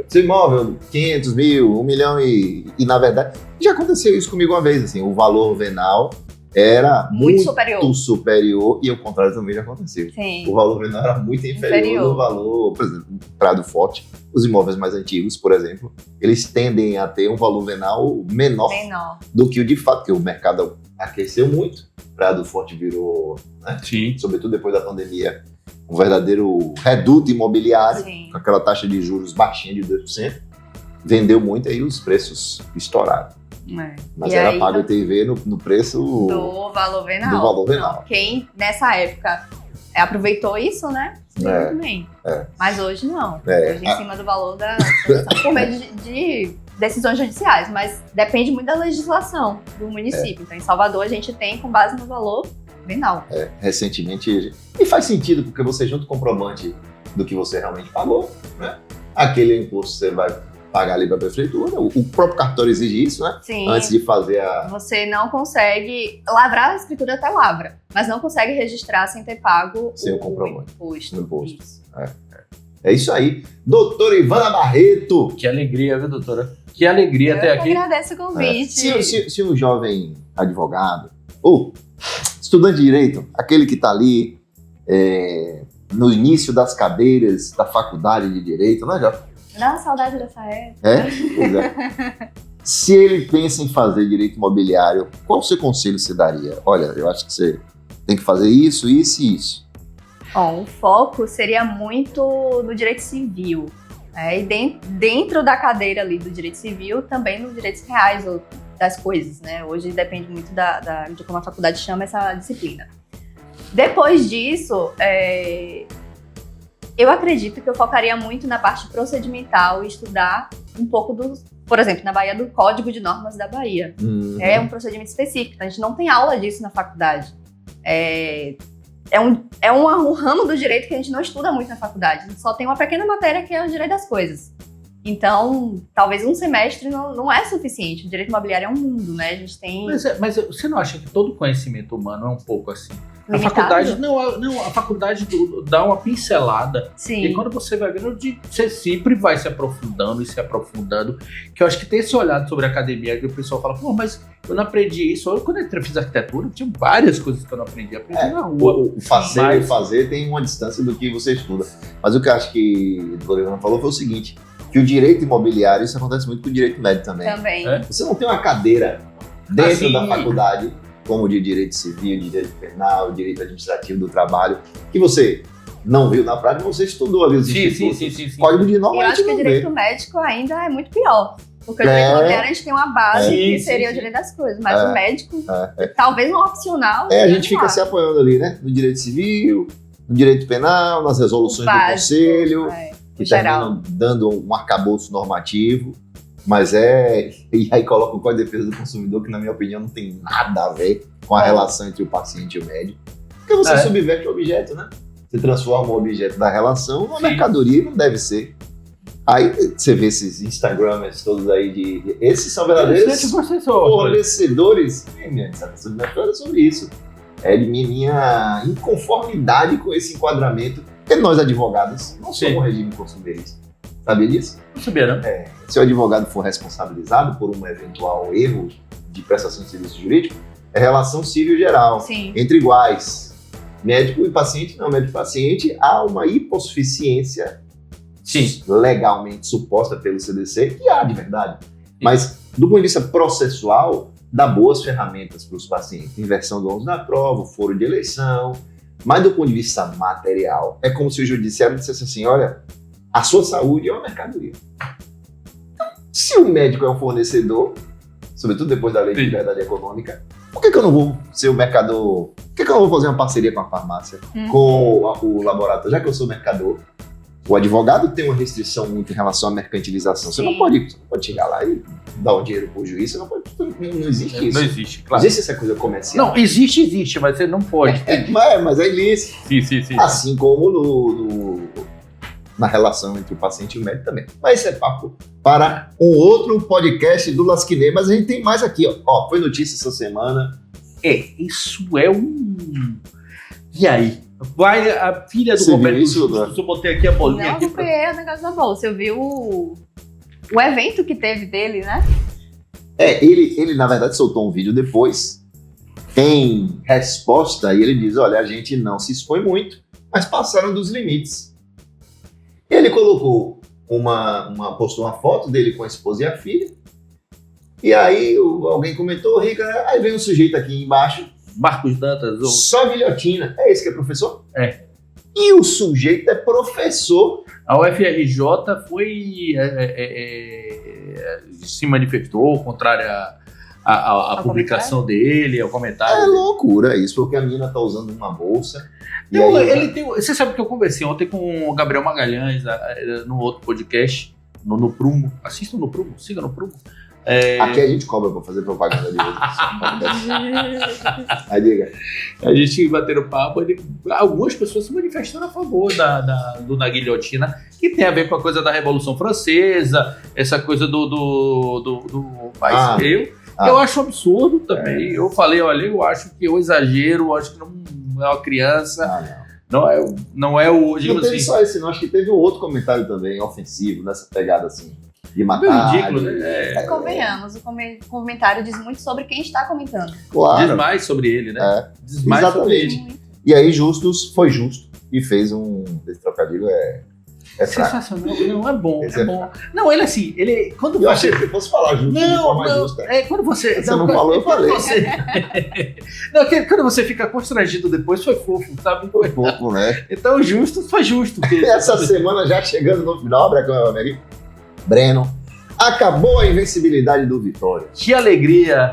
Seu imóvel, 500 mil, 1 milhão e na verdade, já aconteceu isso comigo uma vez, assim, o valor venal era muito superior e o contrário também já aconteceu. Sim. O valor venal era muito inferior no valor, por exemplo, no Prado Forte, os imóveis mais antigos, por exemplo, eles tendem a ter um valor venal menor do que o de fato, porque o mercado aqueceu muito, Prado Forte virou, né, sobretudo depois da pandemia, um verdadeiro reduto imobiliário, com aquela taxa de juros baixinha de 2%, vendeu muito e aí os preços estouraram. Mas era aí, pago o ITV no preço do valor venal. Quem, nessa época, aproveitou isso, né? Muito bem. Mas hoje não. Hoje em cima do valor da transação, por meio de decisões judiciais. Mas depende muito da legislação do município. Então, em Salvador, a gente tem com base no valor venal. Recentemente, e faz sentido, porque você junta o comprovante do que você realmente pagou, né? Aquele imposto você vai pagar ali para a prefeitura, o próprio cartório exige isso, né? Sim. Antes de fazer Você não consegue lavrar a escritura, até lavra, mas não consegue registrar sem ter pago o comprovante. Imposto. É isso aí. Doutora Ivana Barreto. Que alegria, viu, doutora? Que alegria ter aqui. Eu agradeço o convite. Se um jovem advogado ou estudante de direito, aquele que está ali no início das cadeiras da faculdade de direito, né, Jovem? Dá uma saudade dessa época. Pois é. Se ele pensa em fazer direito imobiliário, qual o seu conselho você daria? Olha, eu acho que você tem que fazer isso, isso e isso. Bom, o foco seria muito no direito civil. E dentro da cadeira ali do direito civil, também nos direitos reais das coisas, né? Hoje depende muito de como a faculdade chama essa disciplina. Depois disso, eu acredito que eu focaria muito na parte procedimental e estudar um pouco por exemplo, na Bahia, do Código de Normas da Bahia. É um procedimento específico, a gente não tem aula disso na faculdade. Um ramo do direito que a gente não estuda muito na faculdade, a gente só tem uma pequena matéria que é o direito das coisas. Então, talvez um semestre não é suficiente, o direito imobiliário é um mundo, né? A gente tem... Mas você não acha que todo conhecimento humano é um pouco assim? Limitado? A faculdade dá uma pincelada. Sim. E quando você vai vendo, você sempre vai se aprofundando, que eu acho que tem esse olhar sobre a academia, que o pessoal fala, pô, mas eu não aprendi isso. Quando eu fiz arquitetura, tinha várias coisas que eu não aprendi na rua. O fazer tem uma distância do que você estuda. Mas o que eu acho que o Dorival falou foi o seguinte, que o direito imobiliário, isso acontece muito com o direito médico também. Você não tem uma cadeira dentro da faculdade, como de direito civil, de direito penal, direito administrativo do trabalho, que você não viu na prática, você estudou ali os institutos. Sim. Código de norma. Eu acho que o direito médico ainda é muito pior. Porque o direito imobiliário a gente tem uma base que seria o direito das coisas, mas o médico, talvez um opcional. A gente fica se apoiando ali, né? No direito civil, no direito penal, nas resoluções do conselho, que terminam dando um arcabouço normativo. Mas e aí coloca o Código de Defesa do Consumidor, que na minha opinião não tem nada a ver com a relação entre o paciente e o médico. Porque você subverte o objeto, né? Você transforma o objeto da relação numa mercadoria e não deve ser. Aí você vê esses Instagramers todos aí esses são verdadeiros fornecedores. Minha dissertação de mestrado é sobre isso. É de minha inconformidade com esse enquadramento. Porque nós, advogados, não somos um regime consumerista. Sabia disso? Não sabia, não. Se o advogado for responsabilizado por um eventual erro de prestação de serviço jurídico, é relação civil geral, entre iguais. Médico e paciente, não. Médico e paciente, há uma hipossuficiência legalmente suposta pelo CDC, que há de verdade. Mas, do ponto de vista processual, dá boas ferramentas para os pacientes. Inversão do ônus da prova, foro de eleição. Mas, do ponto de vista material, é como se o judiciário dissesse assim, olha, a sua saúde é uma mercadoria. Se o médico é um fornecedor, sobretudo depois da lei de liberdade econômica, por que eu não vou ser o mercador? Por que eu não vou fazer uma parceria com a farmácia, com o laboratório? Já que eu sou mercador, o advogado tem uma restrição muito em relação à mercantilização. Você não pode chegar lá e dar o dinheiro pro juiz, você não pode. Não existe isso. Não existe, claro. Existe essa coisa comercial. Não, existe, mas você não pode. Mas é ilícito. Sim. Assim como na relação entre o paciente e o médico também. Mas isso é papo para um outro podcast do Lasquinê. Mas a gente tem mais aqui, ó. Foi notícia essa semana. Isso é um... E aí? Vai a filha do Roberto Justus, eu botei aqui a bolinha. Não peguei o negócio da bolsa. Eu vi o evento que teve dele, né? Ele na verdade soltou um vídeo depois. Tem resposta e ele diz, olha, a gente não se expõe muito, mas passaram dos limites. Ele colocou postou uma foto dele com a esposa e a filha. E aí alguém comentou, Rica, aí vem um sujeito aqui embaixo. Marcos Dantas. Só guilhotina. É esse que é professor? É. E o sujeito é professor. A UFRJ se manifestou contrária à publicação dele, ao comentário. É loucura isso, porque a menina tá usando uma bolsa. Você sabe que eu conversei ontem com o Gabriel Magalhães no outro podcast, no Prumo. Assistam no Prumo, siga no Prumo. Aqui a gente cobra pra fazer propaganda de outros. Aí diga. A gente batendo papo, algumas pessoas se manifestaram a favor da guilhotina, que tem a ver com a coisa da Revolução Francesa, essa coisa do país. Eu acho absurdo também. Eu falei, olha, eu acho que eu exagero, eu acho que não é uma criança. Não é o. Não teve só esse, não. Acho que teve um outro comentário também ofensivo, nessa pegada assim. De matar. Ridículo, né? Convenhamos, o comentário diz muito sobre quem está comentando. Claro. Diz mais sobre ele, né? Diz mais exatamente. Sobre ele. E aí Justus foi justo e fez esse trocadilho sensacional. Não, é bom. Não, ele assim, quando eu achei que você fosse falar justo de forma justa. Quando você... Você não falou, eu falei. Quando você fica constrangido depois, foi fofo, sabe? Foi fofo, né? Então justo, foi justo. Essa semana já chegando no final, Breno, acabou a invencibilidade do Vitória. Que alegria.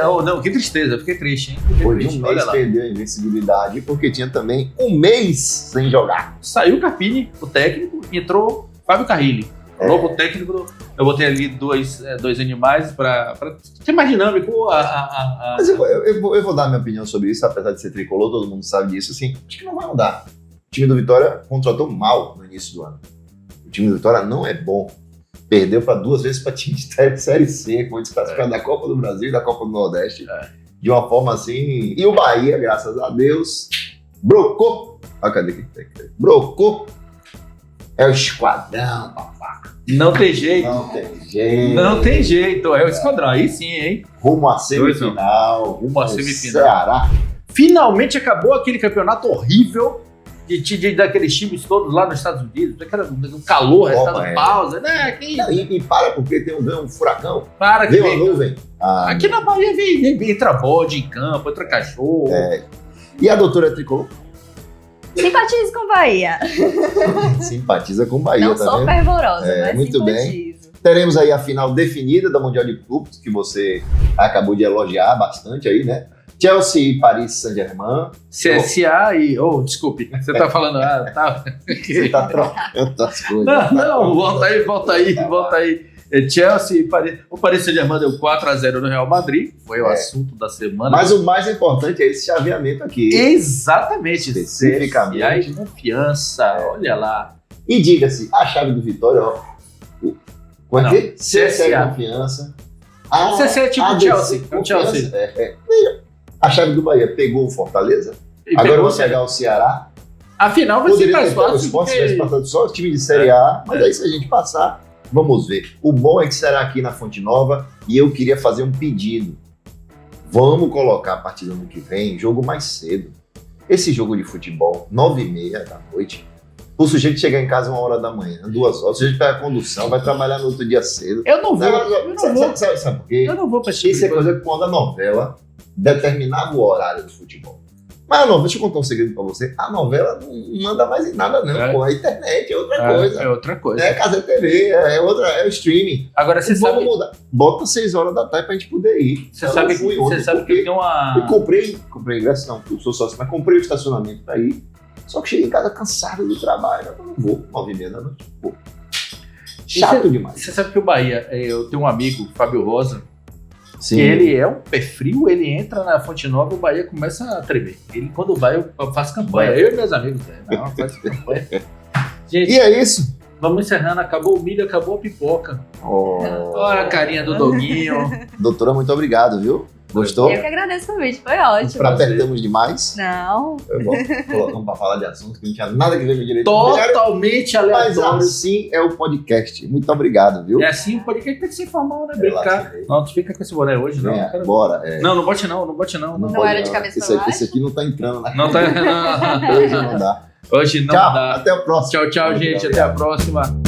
Oh, não, que tristeza, fiquei triste, hein? Depois de um mês perdeu a invencibilidade, porque tinha também um mês sem jogar. Saiu o Carpini, o técnico, entrou Fábio Carrilli. O novo técnico, eu botei ali dois animais para ser mais dinâmico. Mas eu vou dar minha opinião sobre isso, apesar de ser tricolor, todo mundo sabe disso, assim, acho que não vai mudar. O time do Vitória contratou mal no início do ano. O time do Vitória não é bom. Perdeu para 2 vezes para time de Série C, foi desclassificado da Copa do Brasil e da Copa do Nordeste. De uma forma assim. E o Bahia, graças a Deus, brocou. Olha, cadê que brocou. É o esquadrão, papaca. Não tem jeito. Não tem jeito. É o esquadrão. Aí sim, hein? Rumo à semifinal. Rumo à semifinal. Ceará. Finalmente acabou aquele campeonato horrível daqueles times todos lá nos Estados Unidos, aquela, um calor, restado pausa, né? E para, porque tem um furacão. Para que vem uma nuvem. Aqui na Bahia entra bode em campo, entra cachorro. E a doutora Tricolor? Simpatizo com Bahia. Simpatiza com Bahia, não sou fervorosa, mas muito simpatizo. Bem. Teremos aí a final definida da Mundial de Clubes, que você acabou de elogiar bastante aí, né? Chelsea e Paris Saint-Germain. CSA desculpe, você tá falando, tá. Você tá trocando as coisas. Não, volta aí. Chelsea e Paris. O Paris Saint-Germain deu 4-0 no Real Madrid, foi o assunto da semana. Mas o mais importante é esse chaveamento aqui. Exatamente, especificamente. CSA e Confiança, olha lá. E diga-se, a chave do Vitória, como é que? CSA e Confiança. CSA é tipo o Chelsea. Veja, a chave do Bahia pegou o Fortaleza, agora vai pegar o Ceará. Afinal, vai ser mais fácil. O Sport tivesse passado só o time de Série A, mas aí se a gente passar, vamos ver. O bom é que será aqui na Fonte Nova e eu queria fazer um pedido. Vamos colocar a partir do ano que vem jogo mais cedo. Esse jogo de futebol, 9h30 da noite, o sujeito chegar em casa 1h da manhã, 2 horas, o sujeito pega a condução, vai trabalhar no outro dia cedo. Eu não vou. Sabe por quê? Eu não vou pra esse Isso é coisa quando a novela determinava o horário do futebol. Mas a novela, deixa eu contar um segredo pra você, a novela não manda mais em nada não, pô. A internet é outra coisa. É outra coisa. É Casa TV, é o streaming. Agora você sabe... mudar. Bota 6 horas da tarde pra gente poder ir. Você sabe que eu tenho uma... Eu comprei ingresso, não, eu sou sócio, mas comprei o estacionamento pra ir. Só que cheguei em casa cansado do trabalho. Eu não vou, 9h30 da noite. Pô. Chato demais. Você sabe que o Bahia, eu tenho um amigo, Fábio Rosa, Sim. Ele é um pé frio, ele entra na Fonte Nova, o Bahia começa a tremer. Ele, quando vai, eu faço campanha. Eu e meus amigos, não, faço campanha. Gente, e é isso. Vamos encerrando. Acabou o milho, acabou a pipoca. Olha a carinha do doguinho. Doutora, muito obrigado, viu? Gostou? Eu que agradeço o convite, foi ótimo. Apertamos demais. Não. Foi bom. Colocamos pra falar de assuntos que não tinha nada a ver com direito. Totalmente aleatório. Mas assim é o podcast. Muito obrigado, viu? É assim, o podcast tem que ser informal, né? Brincar. Não, tu fica com esse boné hoje, não. Bora. Não bote não. Não era de cabeça pra baixo? Esse aqui não tá entrando na Não tá. Hoje não dá. Hoje não tchau, dá. Até o próximo. Tchau, gente. Até a próxima.